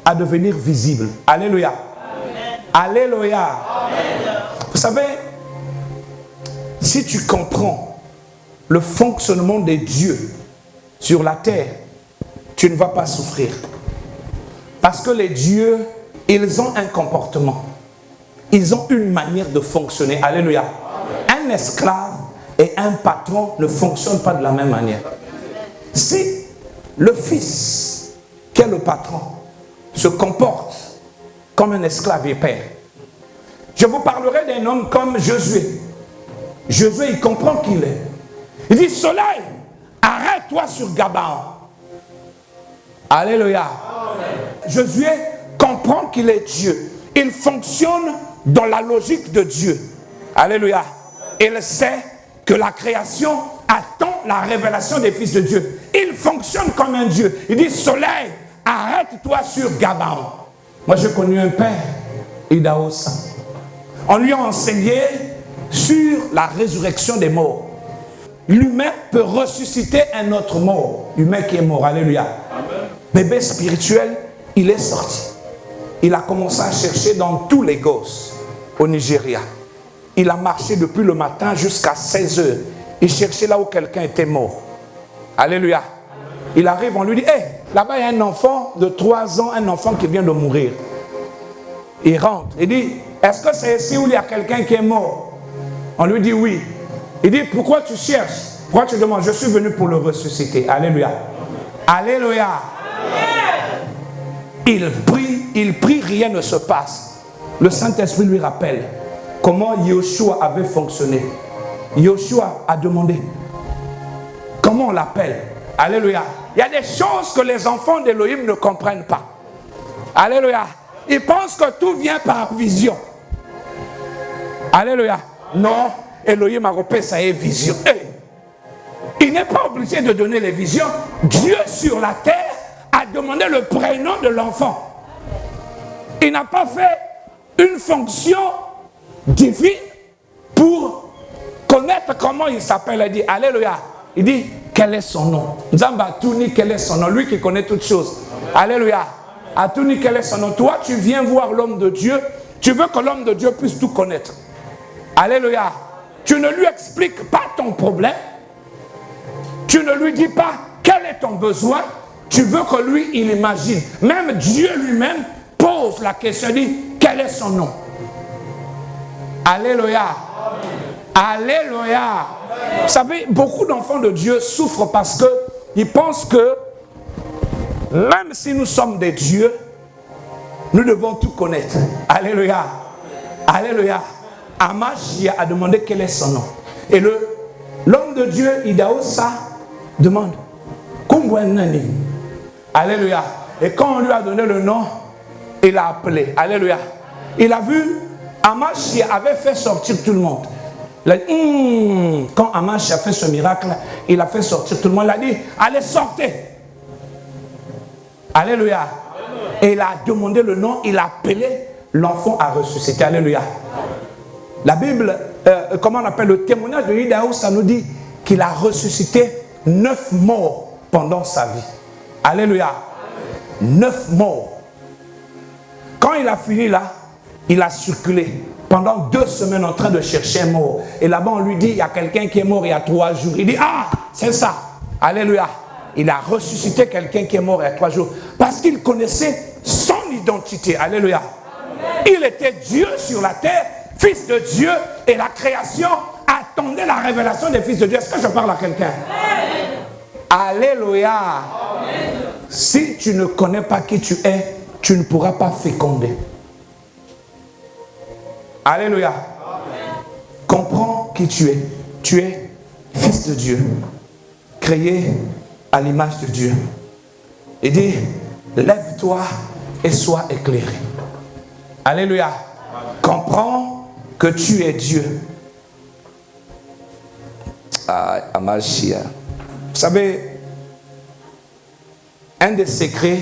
S1: à devenir visible. Alléluia. Amen. Alléluia. Amen. Vous savez, si tu comprends le fonctionnement des dieux sur la terre, tu ne vas pas souffrir. Parce que les dieux, ils ont un comportement. Ils ont une manière de fonctionner. Alléluia. Un esclave et un patron ne fonctionnent pas de la même manière. Si le fils, qui est le patron, se comporte comme un esclave et père, je vous parlerai d'un homme comme Josué. Josué, il comprend qui il est. Il dit, soleil, arrête-toi sur Gabaon. Alléluia. Josué comprend comprend qu'il est Dieu. Il fonctionne dans la logique de Dieu. Alléluia. Il sait que la création attend la révélation des fils de Dieu. Il fonctionne comme un Dieu. Il dit, soleil, arrête-toi sur Gabaon. Moi, j'ai connu un père, Idaosa. On lui a enseigné sur la résurrection des morts. L'humain peut ressusciter un autre mort. L'humain qui est mort, alléluia. Amen. Bébé spirituel, il est sorti. Il a commencé à chercher dans tous les gosses au Nigeria. Il a marché depuis le matin jusqu'à 16 heures. Il cherchait là où quelqu'un était mort. Alléluia. Il arrive, on lui dit, hey, là-bas il y a un enfant de 3 ans, un enfant qui vient de mourir. Il rentre, il dit, est-ce que c'est ici où il y a quelqu'un qui est mort? On lui dit oui. Il dit, pourquoi tu cherches? Pourquoi tu demandes? Je suis venu pour le ressusciter. Alléluia. Alléluia. Il prie, rien ne se passe. Le Saint-Esprit lui rappelle comment Yoshua avait fonctionné. Yoshua a demandé comment on l'appelle. Alléluia. Il y a des choses que les enfants d'Élohim ne comprennent pas. Alléluia. Ils pensent que tout vient par vision. Alléluia. Non, Elohim a repéré ça est vision. Hey. Il n'est pas obligé de donner les visions. Dieu sur la terre a demandé le prénom de l'enfant. Il n'a pas fait une fonction divine pour connaître comment il s'appelle. Il dit, alléluia. Il dit, quel est son nom? Nzamba Touni, quel est son nom? Lui qui connaît toutes choses. Alléluia. Atouni, quel est son nom? Toi, tu viens voir l'homme de Dieu. Tu veux que l'homme de Dieu puisse tout connaître. Alléluia. Tu ne lui expliques pas ton problème. Tu ne lui dis pas quel est ton besoin. Tu veux que lui, il imagine. Même Dieu lui-même pose la question, dit, quel est son nom? Alléluia. Alléluia. Vous savez, beaucoup d'enfants de Dieu souffrent parce qu'ils pensent que même si nous sommes des dieux, nous devons tout connaître. Alléluia. Alléluia. Amashia a demandé quel est son nom. Et l'homme de Dieu, Idaosa, demande Kumbwenani. Alléluia. Et quand on lui a donné le nom, il a appelé. Alléluia. Il a vu, Amashia avait fait sortir tout le monde. Il a dit, quand Amashia a fait ce miracle, il a fait sortir tout le monde. Il a dit, allez, sortez. Alléluia. Et il a demandé le nom, il a appelé l'enfant à ressusciter. Alléluia. La Bible, comment on appelle le témoignage de Idaho, ça nous dit qu'il a ressuscité 9 morts pendant sa vie. Alléluia. 9 morts. Quand il a fini là, il a circulé pendant 2 semaines en train de chercher un mort. Et là-bas, on lui dit, il y a quelqu'un qui est mort il y a 3 jours. Il dit, ah, c'est ça. Alléluia. Il a ressuscité quelqu'un qui est mort il y a 3 jours. Parce qu'il connaissait son identité. Alléluia. Il était Dieu sur la terre, fils de Dieu, et la création attendait la révélation des fils de Dieu. Est-ce que je parle à quelqu'un? Alléluia. Si tu ne connais pas qui tu es, tu ne pourras pas féconder. Alléluia. Comprends qui tu es. Tu es fils de Dieu, créé à l'image de Dieu. Il dit, lève-toi et sois éclairé. Alléluia. Comprends que tu es Dieu. Amashia. Vous savez, un des secrets,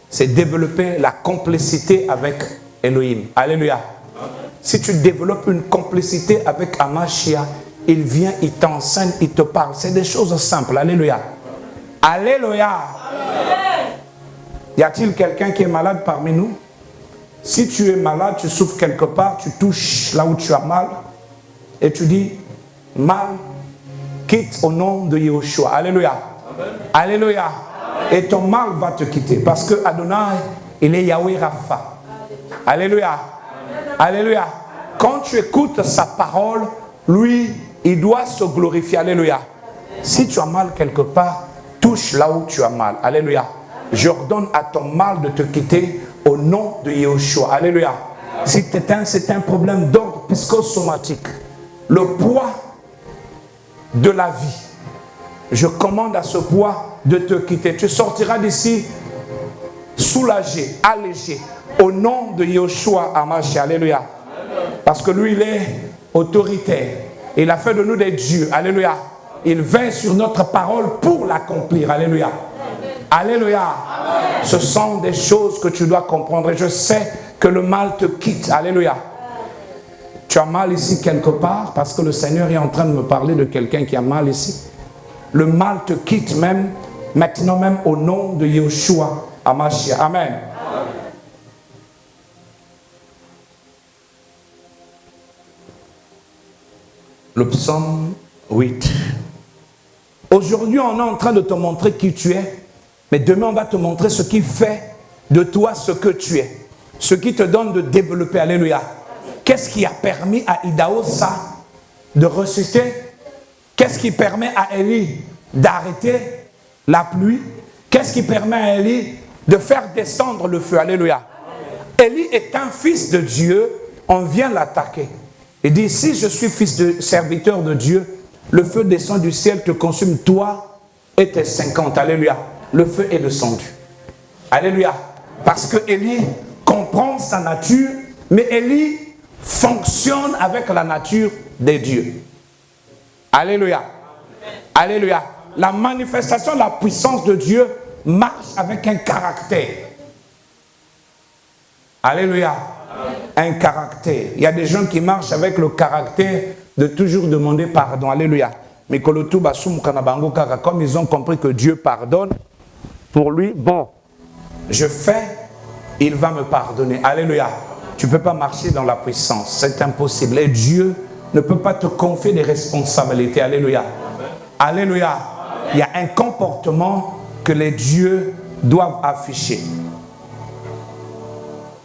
S1: c'est développer la complicité avec Elohim. Alléluia. Si tu développes une complicité avec Amashia, il vient, il t'enseigne, il te parle. C'est des choses simples. Alléluia. Alléluia. Y a-t-il quelqu'un qui est malade parmi nous? Si tu es malade, tu souffres quelque part, tu touches là où tu as mal et tu dis, mal, quitte au nom de Yahushua. Alléluia. Amen. Alléluia. Amen. Et ton mal va te quitter parce que Adonai, il est Yahweh Rapha. Alléluia. Amen. Alléluia. Quand tu écoutes sa parole, lui, il doit se glorifier. Alléluia. Si tu as mal quelque part, touche là où tu as mal. Alléluia. J'ordonne à ton mal de te quitter au nom de Yahushua. Alléluia. Si c'est un problème d'ordre psychosomatique, le poids de la vie, je commande à ce poids de te quitter. Tu sortiras d'ici soulagé, allégé, Au nom de Yeshua Hamashiach. Alléluia. Parce que lui, il est autoritaire. Il a fait de nous des dieux. Alléluia. Il veille sur notre parole pour l'accomplir. Alléluia. Alléluia. Ce sont des choses que tu dois comprendre. Et je sais que le mal te quitte. Alléluia. Tu as mal ici quelque part parce que le Seigneur est en train de me parler de quelqu'un qui a mal ici. Le mal te quitte même, maintenant même au nom de Yeshua Hamashiach. Amen. Le psaume 8. Aujourd'hui, on est en train de te montrer qui tu es, mais demain, on va te montrer ce qui fait de toi ce que tu es. Ce qui te donne de développer. Alléluia. Qu'est-ce qui a permis à Idaosa de ressusciter? Qu'est-ce qui permet à Élie d'arrêter la pluie? Qu'est-ce qui permet à Élie de faire descendre le feu? Alléluia. Élie est un fils de Dieu, on vient l'attaquer. Il dit, si je suis fils de serviteur de Dieu, le feu descend du ciel, te consume toi et tes 50. Alléluia. Le feu est descendu. Alléluia. Parce que Élie comprend sa nature, mais Élie fonctionne avec la nature des dieux. Alléluia. Alléluia. La manifestation de la puissance de Dieu marche avec un caractère. Alléluia. Un caractère. Il y a des gens qui marchent avec le caractère de toujours demander pardon. Alléluia. Mais comme ils ont compris que Dieu pardonne, pour lui, bon, je fais, il va me pardonner. Alléluia. Tu ne peux pas marcher dans la puissance. C'est impossible. Et Dieu ne peut pas te confier des responsabilités. Alléluia. Alléluia. Il y a un comportement que les dieux doivent afficher.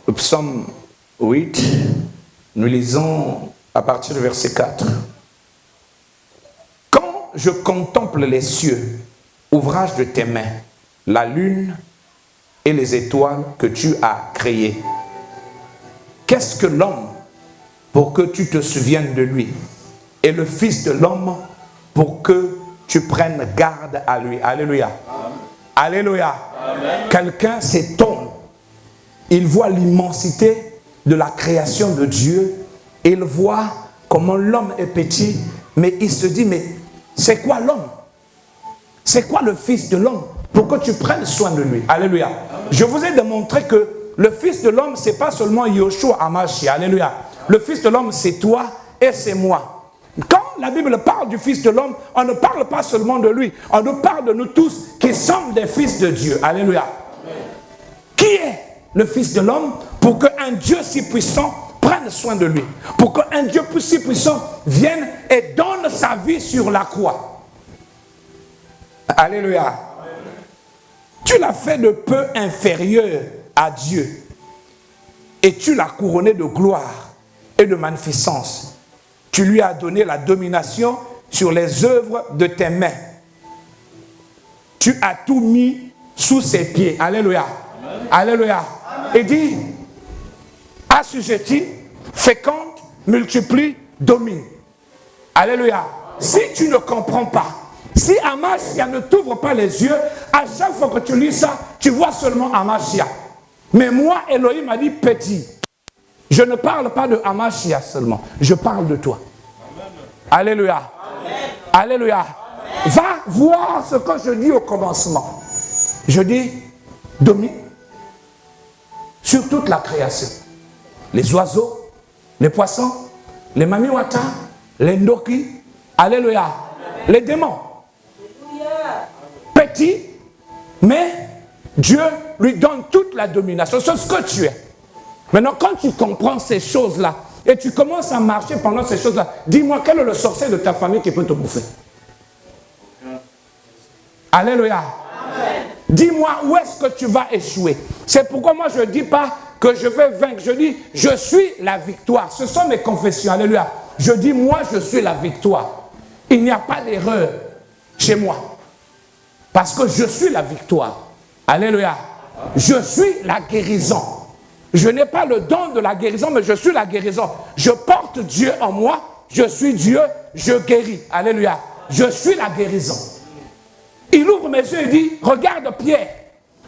S1: Le psaume 8, nous lisons à partir du verset 4. Quand je contemple les cieux, ouvrage de tes mains, la lune et les étoiles que tu as créées, qu'est-ce que l'homme pour que tu te souviennes de lui, et le Fils de l'homme pour que tu prennes garde à lui? Alléluia. Alléluia. Quelqu'un s'étonne. Il voit l'immensité de la création de Dieu. Il voit comment l'homme est petit, mais il se dit, mais c'est quoi l'homme? C'est quoi le Fils de l'homme pour que tu prennes soin de lui? Alléluia. Je vous ai démontré que le Fils de l'homme, ce n'est pas seulement Yeshua Hamashiach. Alléluia. Le Fils de l'homme, c'est toi et c'est moi. Quand la Bible parle du Fils de l'homme, on ne parle pas seulement de lui. On nous parle de nous tous qui sommes des fils de Dieu. Alléluia. Qui est le Fils de l'homme pour qu'un Dieu si puissant prenne soin de lui? Pour qu'un Dieu si puissant vienne et donne sa vie sur la croix. Alléluia. Tu l'as fait de peu inférieur à Dieu. Et tu l'as couronné de gloire et de magnificence. Tu lui as donné la domination sur les œuvres de tes mains. Tu as tout mis sous ses pieds. Alléluia. Amen. Alléluia. Et dit, assujetti, féconde, multiplie, domine. Alléluia. Si tu ne comprends pas, si Hamashiach ne t'ouvre pas les yeux, à chaque fois que tu lis ça, tu vois seulement Hamashiach. Mais moi, Elohim m'a dit petit. Je ne parle pas de Hamashiach seulement, je parle de toi. Amen. Alléluia. Amen. Alléluia. Amen. Va voir ce que je dis au commencement. Je dis, domine sur toute la création. Les oiseaux, les poissons, les mamiwata, les ndoki, alléluia, amen. Les démons. Petit, mais Dieu lui donne toute la domination sur ce que tu es. Maintenant, quand tu comprends ces choses-là, et tu commences à marcher pendant ces choses-là, dis-moi, quel est le sorcier de ta famille qui peut te bouffer? Alléluia. Dis-moi, où est-ce que tu vas échouer? C'est pourquoi moi, je ne dis pas que je vais vaincre. Je dis, je suis la victoire. Ce sont mes confessions. Alléluia. Je dis, moi, je suis la victoire. Il n'y a pas d'erreur chez moi. Parce que je suis la victoire. Alléluia. Je suis la guérison. Je n'ai pas le don de la guérison, mais je suis la guérison. Je porte Dieu en moi. Je suis Dieu, je guéris. Alléluia. Je suis la guérison. Il ouvre mes yeux et dit, regarde Pierre.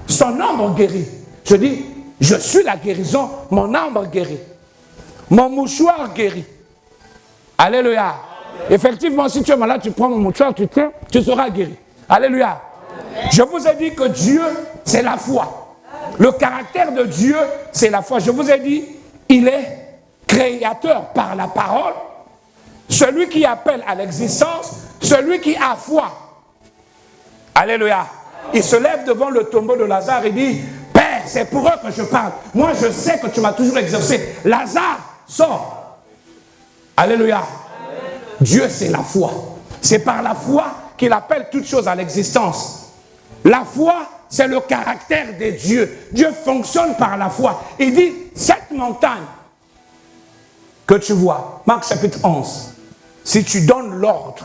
S1: Son ombre guérit. Je dis, Je suis la guérison, mon arbre guérit. Mon mouchoir guérit. Alléluia. Effectivement, si tu es malade, tu prends mon mouchoir, tu tiens, tu seras guéri. Alléluia. Je vous ai dit que Dieu, c'est la foi. Le caractère de Dieu, c'est la foi. Je vous ai dit, il est créateur par la parole. Celui qui appelle à l'existence, celui qui a foi. Alléluia. Il se lève devant le tombeau de Lazare et dit, Père, c'est pour eux que je parle. Moi, je sais que tu m'as toujours exaucé. Lazare, sors. Alléluia. Dieu, c'est la foi. C'est par la foi qu'il appelle toutes choses à l'existence. La foi, c'est le caractère de Dieu. Dieu fonctionne par la foi. Il dit, cette montagne que tu vois, Marc chapitre 11, si tu donnes l'ordre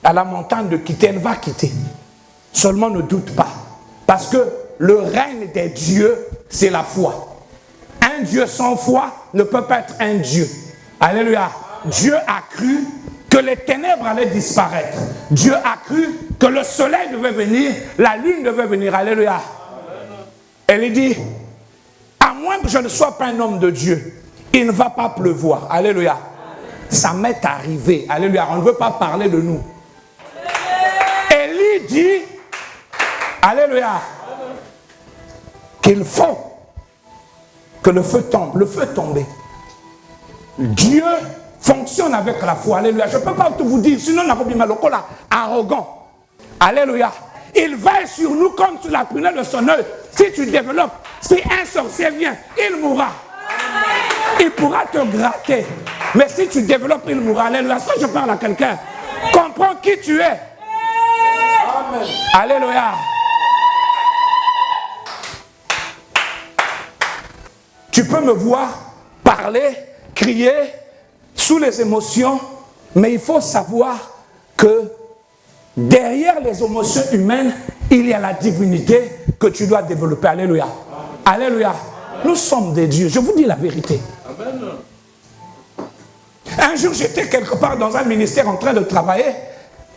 S1: à la montagne de quitter, elle va quitter. Seulement ne doute pas. Parce que le règne des dieux, c'est la foi. Un Dieu sans foi ne peut pas être un Dieu. Alléluia. Dieu a cru que les ténèbres allaient disparaître. Dieu a cru que le soleil devait venir, la lune devait venir. Alléluia. Elle dit, à moins que je ne sois pas un homme de Dieu, il ne va pas pleuvoir. Alléluia. Ça m'est arrivé. Alléluia. On ne veut pas parler de nous. Élie dit, alléluia, qu'il faut que le feu tombe. Le feu est tombé. Dieu fonctionne avec la foi. Alléluia. Je ne peux pas tout vous dire, sinon on a pas le là, arrogant. Alléluia. Il veille sur nous comme sur la prunelle de son œil. Si tu développes, si un sorcier vient, il mourra. Il pourra te gratter. Mais si tu développes, il mourra. Alléluia. Ça, je parle à quelqu'un. Comprends qui tu es. Amen. Alléluia. Tu peux me voir parler, crier, sous les émotions, mais il faut savoir que derrière les émotions humaines, il y a la divinité que tu dois développer. Alléluia. Alléluia. Nous sommes des dieux. Je vous dis la vérité. Amen. Un jour, j'étais quelque part dans un ministère en train de travailler.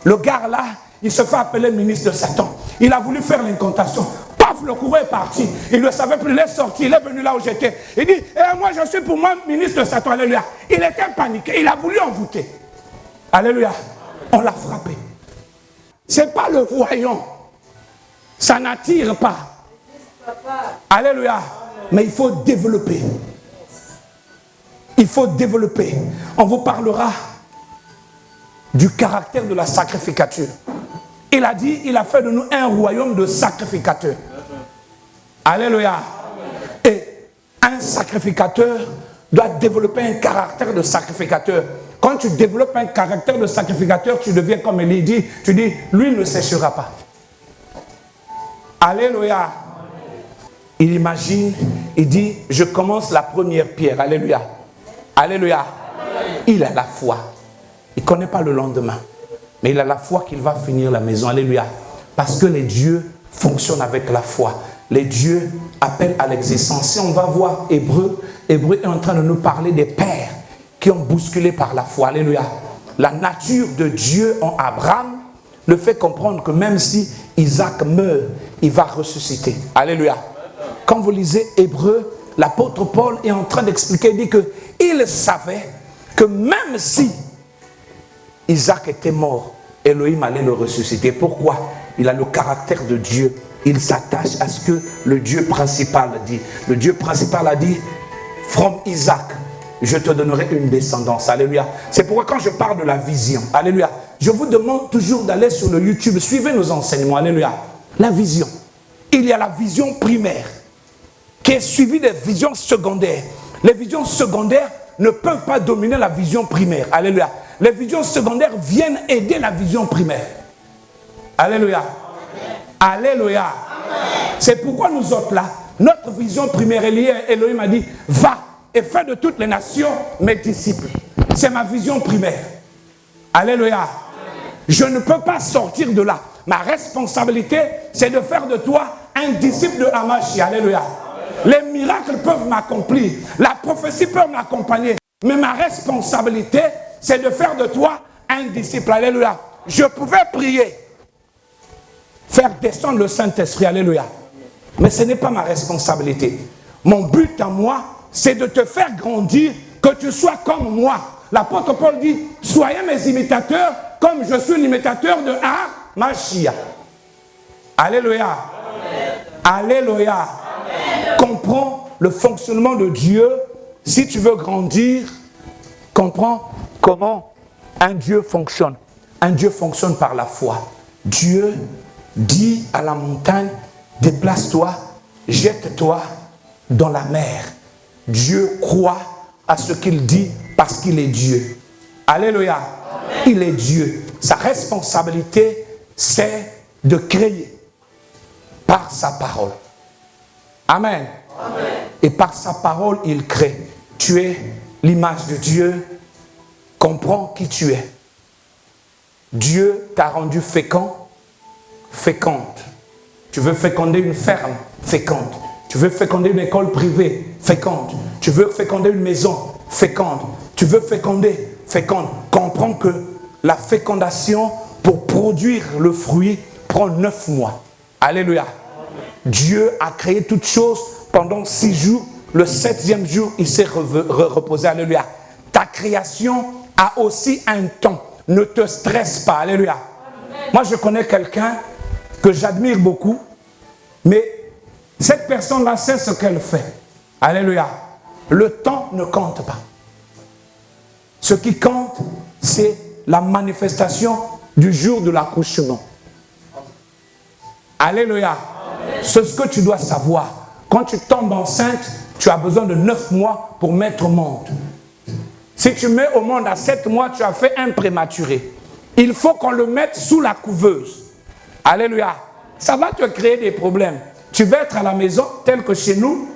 S1: Le gars là, il se fait appeler ministre de Satan. Il a voulu faire l'incantation. Paf, le courant est parti. Il ne savait plus, il est sorti, il est venu là où j'étais. Il dit, moi je suis pour moi ministre de Satan. Alléluia. Il était paniqué, il a voulu envoûter. Alléluia. On l'a frappé. Ce n'est pas le voyant. Ça n'attire pas. Alléluia. Mais il faut développer. Il faut développer. On vous parlera du caractère de la sacrificature. Il a dit, il a fait de nous un royaume de sacrificateurs. Alléluia. Et un sacrificateur doit développer un caractère de sacrificateur. Quand tu développes un caractère de sacrificateur, tu deviens comme Élie dit, tu dis, lui ne séchera pas. Alléluia. Il imagine, il dit, je commence la première pierre. Alléluia. Alléluia. Il a la foi. Il ne connaît pas le lendemain. Mais il a la foi qu'il va finir la maison. Alléluia. Parce que les dieux fonctionnent avec la foi. Les dieux appellent à l'existence. Si on va voir Hébreu, Hébreu est en train de nous parler des pères qui ont bousculé par la foi. Alléluia. La nature de Dieu en Abraham le fait comprendre que même si Isaac meurt, il va ressusciter. Alléluia. Quand vous lisez Hébreu, l'apôtre Paul est en train d'expliquer, il dit qu'il savait que même si Isaac était mort, Elohim allait le ressusciter. Pourquoi? Il a le caractère de Dieu. Il s'attache à ce que le Dieu principal dit. Le Dieu principal a dit, from Isaac, je te donnerai une descendance. Alléluia. C'est pourquoi quand je parle de la vision, alléluia, je vous demande toujours d'aller sur le YouTube, suivez nos enseignements. Alléluia. La vision. Il y a la vision primaire qui est suivie des visions secondaires. Les visions secondaires ne peuvent pas dominer la vision primaire. Alléluia. Les visions secondaires viennent aider la vision primaire. Alléluia. Alléluia. C'est pourquoi nous autres là, notre vision primaire est liée. Elohim a dit, va et fais de toutes les nations mes disciples. C'est ma vision primaire. Alléluia. Je ne peux pas sortir de là. Ma responsabilité, c'est de faire de toi un disciple de Hamashi. Alléluia. Les miracles peuvent m'accomplir. La prophétie peut m'accompagner. Mais ma responsabilité, c'est de faire de toi un disciple. Alléluia. Je pouvais prier, faire descendre le Saint-Esprit. Alléluia. Mais ce n'est pas ma responsabilité. Mon but à moi, c'est de te faire grandir, que tu sois comme moi. L'apôtre Paul dit, soyez mes imitateurs, comme je suis l'imitateur de Mashiach. Alléluia. Amen. Alléluia. Amen. Comprends le fonctionnement de Dieu. Si tu veux grandir, comprends comment un Dieu fonctionne. Un Dieu fonctionne par la foi. Dieu dit à la montagne, déplace-toi, jette-toi dans la mer. Dieu croit à ce qu'il dit parce qu'il est Dieu. Alléluia. Amen. Il est Dieu. Sa responsabilité, c'est de créer par sa parole. Amen. Amen. Et par sa parole, il crée. Tu es l'image de Dieu. Comprends qui tu es. Dieu t'a rendu fécond, féconde. Tu veux féconder une ferme, féconde. Tu veux féconder une école privée, féconde. Tu veux féconder une maison, féconde. Tu veux féconder, féconde. Comprends que la fécondation, pour produire le fruit, prend 9 mois. Alléluia. Amen. Dieu a créé toutes choses pendant 6 jours. Le 7e jour, il s'est reposé. Alléluia. Ta création a aussi un temps. Ne te stresse pas. Alléluia. Amen. Moi, je connais quelqu'un que j'admire beaucoup, mais cette personne-là sait ce qu'elle fait. Alléluia. Le temps ne compte pas. Ce qui compte, c'est la manifestation du jour de l'accouchement. Alléluia. C'est ce que tu dois savoir. Quand tu tombes enceinte, tu as besoin de 9 mois pour mettre au monde. Si tu mets au monde à 7 mois, tu as fait un prématuré. Il faut qu'on le mette sous la couveuse. Alléluia. Ça va te créer des problèmes. Tu vas être à la maison, tel que chez nous,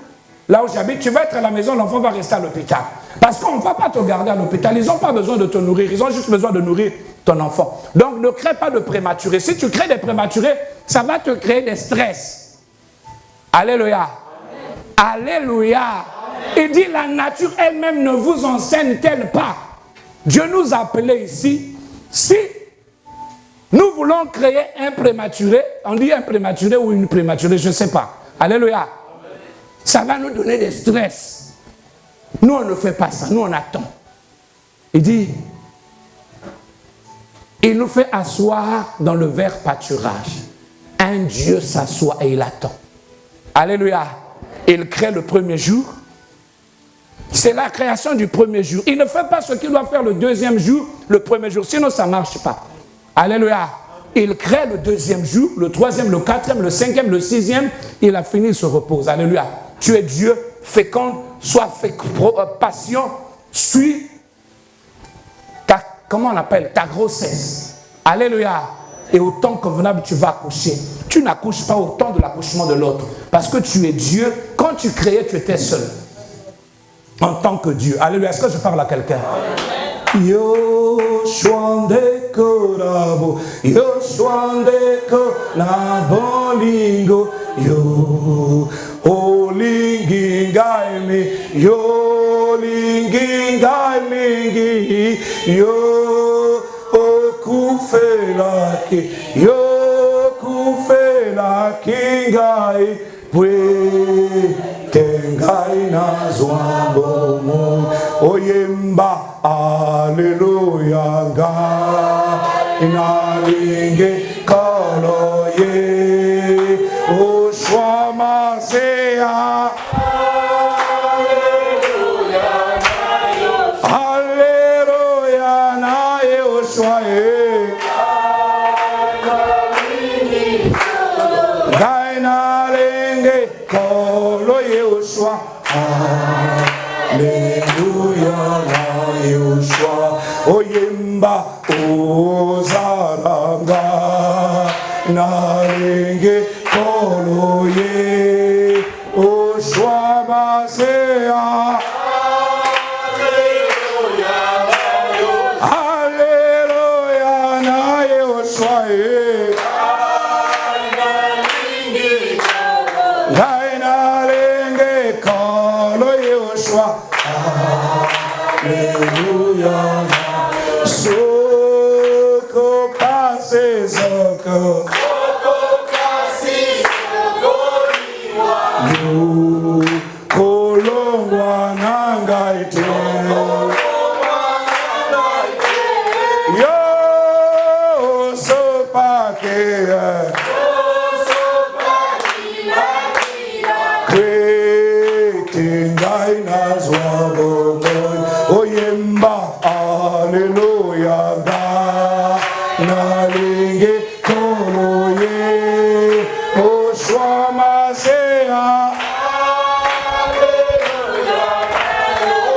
S1: là où j'habite, tu vas être à la maison, l'enfant va rester à l'hôpital. Parce qu'on ne va pas te garder à l'hôpital. Ils n'ont pas besoin de te nourrir. Ils ont juste besoin de nourrir ton enfant. Donc, ne crée pas de prématurés. Si tu crées des prématurés, ça va te créer des stress. Alléluia. Amen. Alléluia. Amen. Il dit, la nature elle-même ne vous enseigne-t-elle pas? Dieu nous a appelés ici. Si nous voulons créer un prématuré, on dit un prématuré ou une prématurée, je ne sais pas. Alléluia. Amen. Ça va nous donner des stress. Nous, on ne fait pas ça. Nous, on attend. Il dit, il nous fait asseoir dans le vert pâturage. Un Dieu s'assoit et il attend. Alléluia. Il crée le premier jour. C'est la création du premier jour. Il ne fait pas ce qu'il doit faire le deuxième jour, le premier jour. Sinon, ça ne marche pas. Alléluia. Il crée le deuxième jour, le troisième, le quatrième, le cinquième, le sixième. Il a fini, il se repose. Alléluia. Tu es Dieu, féconde, sois patient, suis ta, comment on appelle, ta grossesse. Alléluia. Et au temps convenable, tu vas accoucher. Tu n'accouches pas au temps de l'accouchement de l'autre. Parce que tu es Dieu. Quand tu créais, tu étais seul. En tant que Dieu. Alléluia. Est-ce que je parle à quelqu'un? Yo shwande korabo, yo shwande korabo lingo, yo olingingai mi, yo lingingai mingi, yo okufelaki, yo kufelaki ngai, pwe tengai na zwambo oyemba. Alléluia, inalinge koloye, oshwamasea. Alléluia, nae oshwae. Gainalinge koloye oshwa. Alléluia. Yoshua, oyemba, ozaranga, narenge, koloye, oshua basea. Alléluia, na Yoshua, narenge, koloye, oshua. Alléluia, soko passe soko, soko passe soko liwa, Gaina Zwago Oyemba Alleluia Nalinge Koloye Oshwa Masea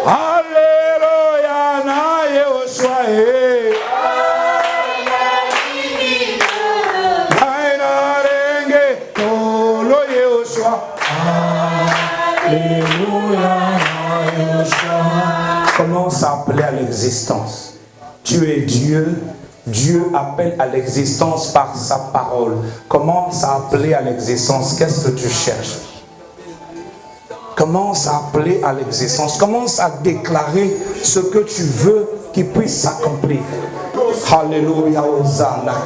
S1: Alleluia na Yehoshua Gaina Renge Kolo Yehoshua Alléluia. Commence à appeler à l'existence. Tu es Dieu. Dieu appelle à l'existence par sa parole. Commence à appeler à l'existence. Qu'est-ce que tu cherches? Commence à appeler à l'existence. Commence à déclarer ce que tu veux qu'il puisse s'accomplir. Alléluia, Hosanna.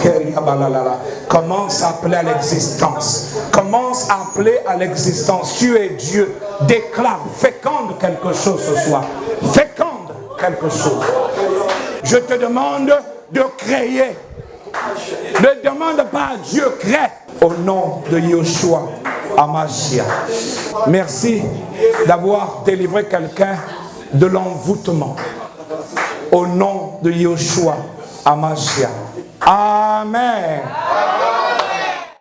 S1: Commence à appeler à l'existence. Commence à appeler à l'existence. Tu es Dieu. Déclare, féconde quelque chose ce soir. Féconde quelque chose. Je te demande de créer. Ne demande pas à Dieu, crée. Au nom de Yeshua Amashia. Merci d'avoir délivré quelqu'un de l'envoûtement. Au nom de Yeshua Amashia. Amen.